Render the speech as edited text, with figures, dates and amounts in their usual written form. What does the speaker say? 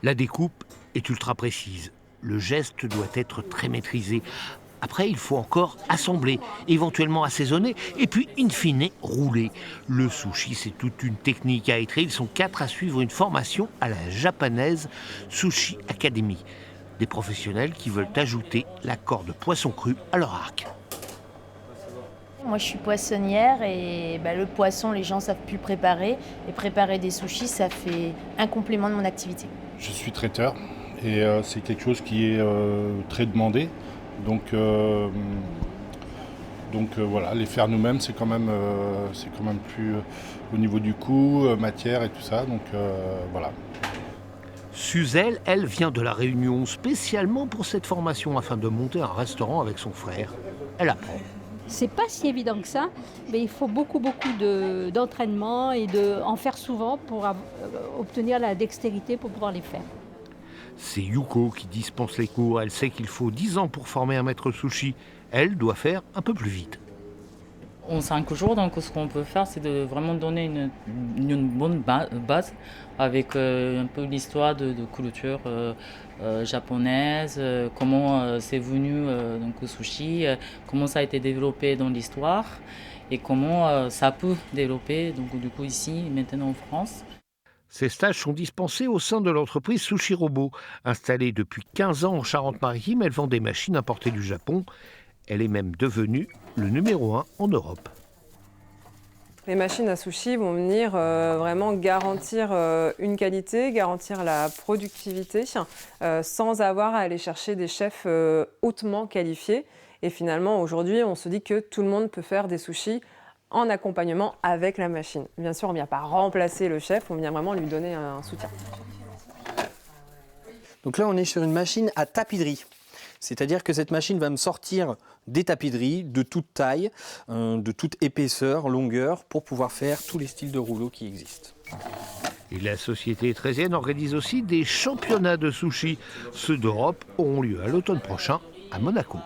La découpe est ultra précise. Le geste doit être très maîtrisé. Après, il faut encore assembler, éventuellement assaisonner, et puis, in fine, rouler. Le sushi, c'est toute une technique à être. Ils sont 4 à suivre une formation à la japonaise Sushi Academy. Des professionnels qui veulent ajouter l'accord de poisson cru à leur arc. Moi, je suis poissonnière et le poisson, les gens savent plus préparer. Et préparer des sushis, ça fait un complément de mon activité. Je suis traiteur et c'est quelque chose qui est très demandé. Donc, voilà, les faire nous-mêmes, c'est quand même plus au niveau du coût, matière et tout ça. Donc voilà. Suzel, elle, vient de La Réunion spécialement pour cette formation afin de monter un restaurant avec son frère. Elle apprend. C'est pas si évident que ça, mais il faut beaucoup d'entraînement et en faire souvent pour obtenir la dextérité pour pouvoir les faire. C'est Yuko qui dispense les cours. Elle sait qu'il faut 10 ans pour former un maître sushi. Elle doit faire un peu plus vite. En 5 jours, donc, ce qu'on peut faire, c'est de vraiment donner une bonne base avec un peu l'histoire de culture japonaise, comment c'est venu donc, au sushi, comment ça a été développé dans l'histoire et comment ça peut développer donc, du coup, ici, maintenant en France. Ces stages sont dispensés au sein de l'entreprise Sushi Robo. Installée depuis 15 ans en Charente-Maritime, elle vend des machines importées du Japon. Elle est même devenue le numéro 1 en Europe. Les machines à sushi vont venir vraiment garantir une qualité, garantir la productivité, sans avoir à aller chercher des chefs hautement qualifiés. Et finalement, aujourd'hui, on se dit que tout le monde peut faire des sushis en accompagnement avec la machine. Bien sûr, on ne vient pas remplacer le chef, on vient vraiment lui donner un soutien. Donc là, on est sur une machine à tapis de riz. C'est-à-dire que cette machine va me sortir des tapis de riz de toute taille, de toute épaisseur, longueur, pour pouvoir faire tous les styles de rouleaux qui existent. Et la société trésienne organise aussi des championnats de sushi. Ceux d'Europe auront lieu à l'automne prochain à Monaco.